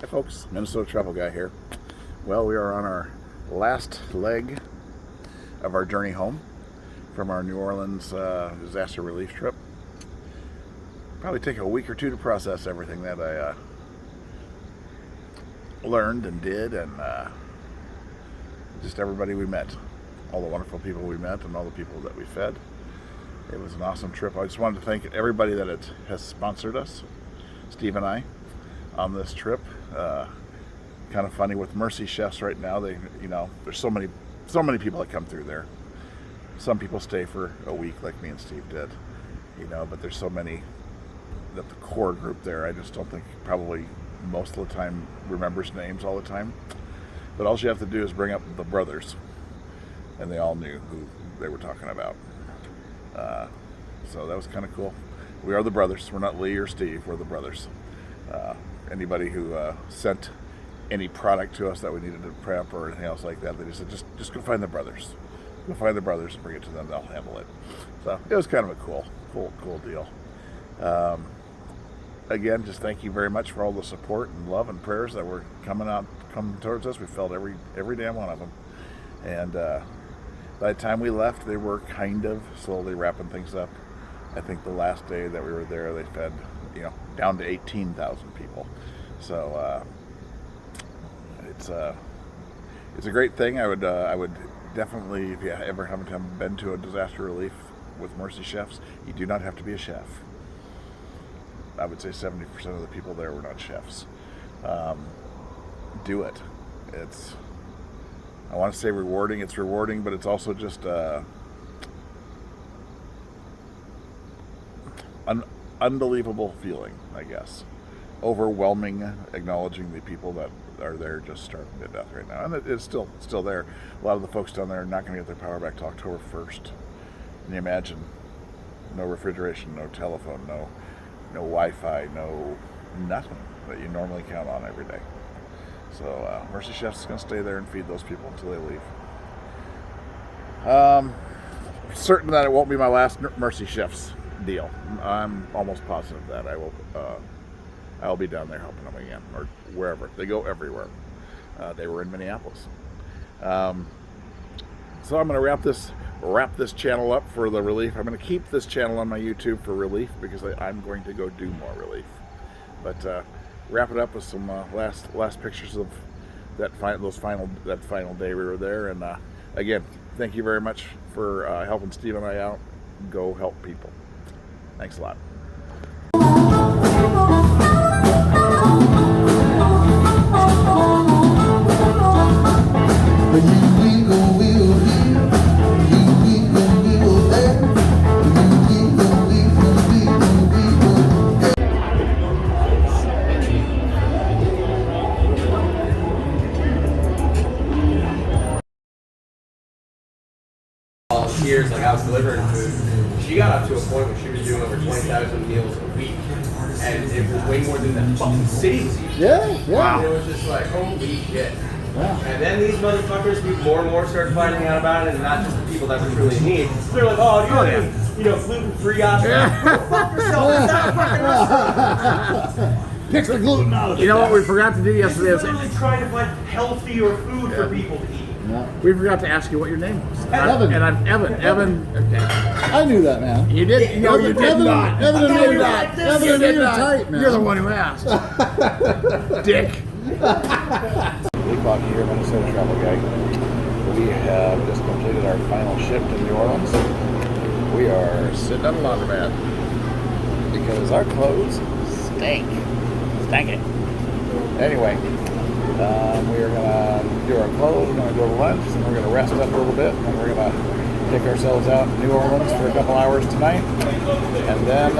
Hi folks, Minnesota Travel Guy here. Well, we are on our last leg of our journey home from our New Orleans disaster relief trip. Probably take a week or two to process everything that I learned and did, and just everybody we met, all the wonderful people we met and all the people that we fed. It was an awesome trip. I just wanted to thank everybody that has sponsored us, Steve and I, on this trip. Kind of funny with Mercy Chefs right now. There's so many people that come through there. Some people stay for a week, like me and Steve did, but there's so many that the core group there, I just don't think probably most of the time remembers names all the time. But all you have to do is bring up the brothers, and they all knew who they were talking about. So that was kind of cool. We are the brothers. We're not Lee or Steve. We're the brothers. Anybody who sent any product to us that we needed to prep or anything else like that, they just said, just go find the brothers. Go find the brothers and bring it to them. They'll handle it. So it was kind of a cool deal. Again, just thank you very much for all the support and love and prayers that were coming towards us. We felt every damn one of them. And by the time we left, they were kind of slowly wrapping things up. I think the last day that we were there, they fed, down to 18,000 people. So it's a great thing. I would definitely, if you ever haven't been to a disaster relief with Mercy Chefs, you do not have to be a chef. I would say 70% of the people there were not chefs. Do it. I want to say rewarding. It's rewarding, but it's also just an unbelievable feeling, I guess. Overwhelming, acknowledging the people that are there just starving to death right now. And it's still there. A lot of the folks down there are not going to get their power back till October 1st. Can you imagine? No refrigeration, no telephone, no Wi-Fi, no nothing that you normally count on every day. So Mercy Chefs is going to stay there and feed those people until they leave. Certain that it won't be my last Mercy Chefs deal. I'm almost positive that I'll be down there helping them again, or wherever. They go everywhere. They were in Minneapolis. So I'm going to wrap this channel up for the relief. I'm going to keep this channel on my YouTube for relief because I'm going to go do more relief. But wrap it up with some last pictures of that final day we were there. And again, thank you very much for helping Steve and I out. Go help people. Thanks a lot. Years, like I was delivering food, she got up to a point where she was doing over 20,000 meals a week, and it was way more than that fucking city was even. Yeah. Wow. It was just like, holy shit. Yeah. And then these motherfuckers, more and more started finding out about it, and not just the people that were truly in need. They're like, oh, gluten-free option. Go fuck yourself. It's not a fucking restaurant. Pick the gluten out of it. You know what we forgot to do yesterday? It's literally trying to find healthier food for people to eat. Yeah. We forgot to ask you what your name was. Evan. And I'm Evan. Evan. Okay. I knew that, man. You did? No, you did not. Evan No, did you not. did. Evan You did did not. tight, man. You're the one who asked. Dick. Klocke here, Minnesota Travel Guy. We have just completed our final shift in New Orleans. We are sitting on a laundromat because our clothes stink. Stank it. Anyway, we are going to do our clothes, we're going to go to lunch, and we're going to rest up a little bit, and then we're going to take ourselves out in New Orleans for a couple hours tonight. And then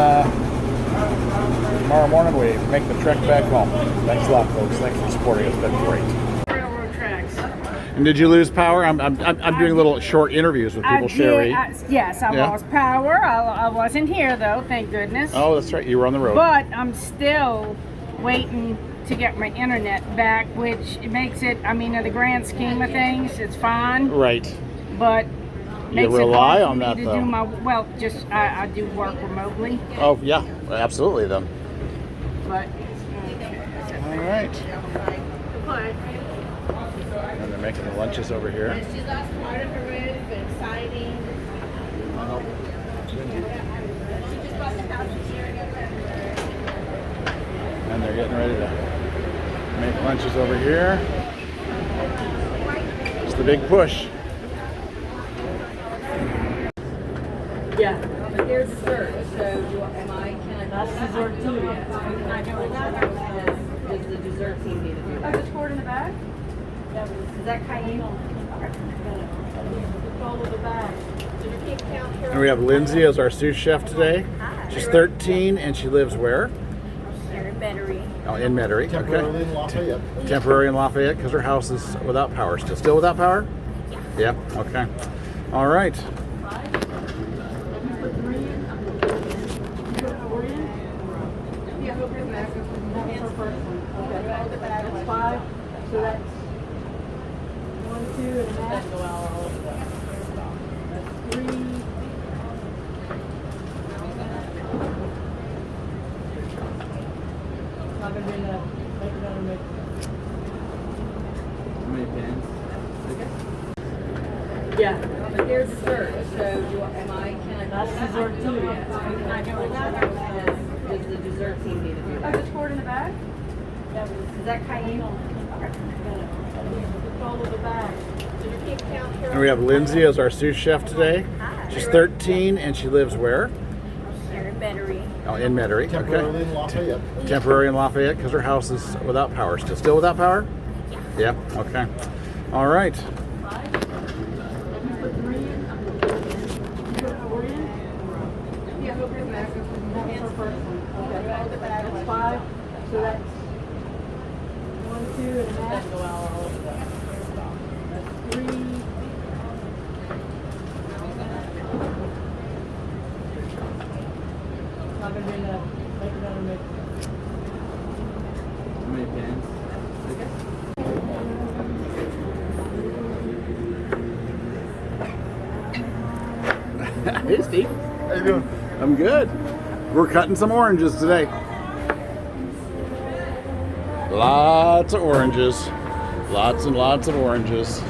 tomorrow morning we make the trek back home. Thanks a lot, folks. Thanks for supporting us. It's been great. Railroad tracks. And did you lose power? I'm doing little short interviews with people, Sherry. Yes, I Yeah. lost power. I wasn't here though, thank goodness. Oh, that's right. You were on the road. But I'm still waiting to get my internet back, which makes it, in the grand scheme of things, it's fine. Right. But You makes rely it hard on for me that, to though. do I do work remotely. Oh, yeah. Absolutely, then. But right. And they're making the lunches over here. She lost part of her ribs, but exciting. She just bought the house this year. And they're getting ready to make lunches over here. It's the big push. Yeah, but there's dessert. So can I? That's dessert too. Yes. Can I go with that? Does the dessert team need to do that? Just pour it in the bag. Is that cayenne? Follow the bag. And we have Lindsay as our sous chef today. She's 13 and she lives where? Here in Metairie. Oh, in Metairie. Temporarily Okay. in Lafayette. Temporary in Lafayette because her house is without power. Still without power? Yeah. Yeah. Okay. All right. That's 5. So that's 1, 2, and that's 3. Not gonna be enough. Make it down and make. How many pins? Yeah, but there's dessert. So can I? That's dessert too. Yes. Can I go with that? Does the dessert team need to do that? Just pour it in the bag. Is that cayenne? Follow the bag. And we have Lindsay as our sous chef today. She's 13 and she lives where? Here in Metairie. Oh, in Metairie. Temporarily Okay. in Lafayette. Temporary in Lafayette because her house is without power. Still without power? Yeah. Okay. All right. That's 5. So that's 1, 2, and that's 3. Not gonna be enough. Make it down and make. How many pins? Hey, Steve. How you doing? I'm good. We're cutting some oranges today. Lots of oranges. Lots and lots of oranges.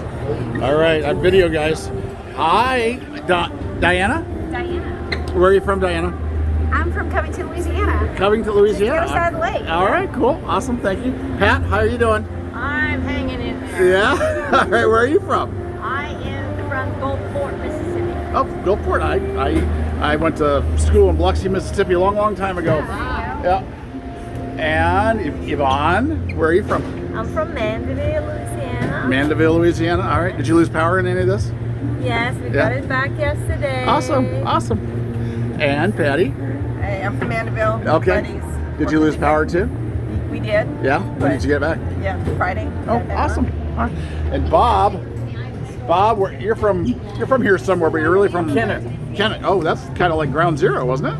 All right, I'm video guys. Hi, Diana. Diana. Where are you from, Diana? I'm from Covington, Louisiana. Covington, Louisiana. Just the other side of the lake. All right, cool, awesome, thank you. Pat, how are you doing? I'm hanging in there. Yeah. All right, where are you from? I am from Gulfport, Mississippi. Oh, Gulfport. I went to school in Biloxi, Mississippi a long, long time ago. Yeah. And Yvonne, where are you from? I'm from Mandeville, Louisiana. Mandeville, Louisiana. All right. Did you lose power in any of this? Yes, we Yeah. got it back yesterday. Awesome. Awesome. And Patty. Hey, I'm from Mandeville. Okay. Buddies. Did you lose power too? We did. Yeah. When did you get back? Yeah, Friday. Oh, Got back awesome. on. All right. And Bob, you're from here somewhere, but you're really from Kennett. Kennett. Oh, that's kind of like ground zero, wasn't it?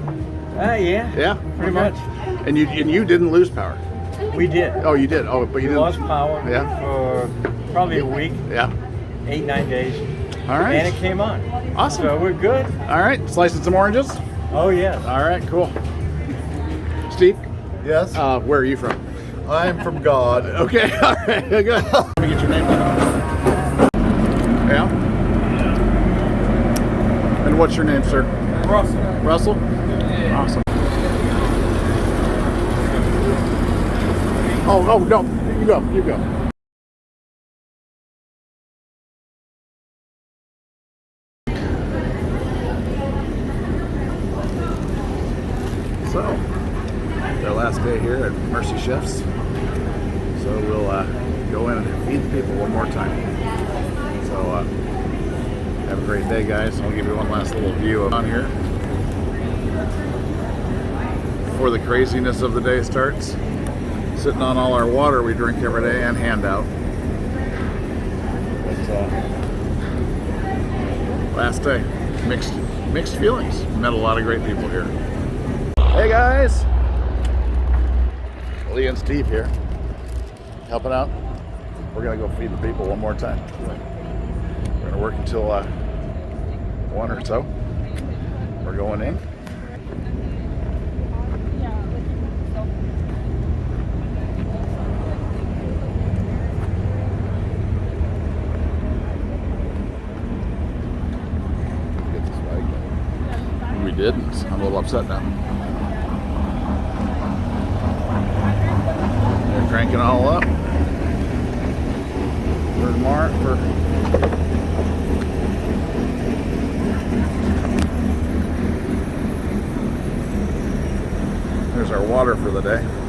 Yeah. Yeah. Pretty Okay. much. And you didn't lose power. We did. Oh, you did. Oh, but you We didn't. lost power Yeah. for probably a week, Yeah. 8-9 days, All right. and it came on. Awesome. So we're good. All right. Slicing some oranges. Oh yes. All right. Cool. Steve, Yes. where are you from? I'm from God. Okay. All right. Good. Let me get your name. Yeah. And what's your name, sir? Russell. Russell. Awesome. Oh no. You go. You go. So, our last day here at Mercy Chefs. So we'll go in and feed the people one more time. So have a great day, guys. I'll give you one last little view on here before the craziness of the day starts. Sitting on all our water we drink every day and handout. But last day, mixed feelings. Met a lot of great people here. Hey guys, Lee and Steve here, helping out. We're gonna go feed the people one more time. We're gonna work until 1 or so. We're going in. didn't. I'm a little upset now. They're cranking all up. There's our water for the day.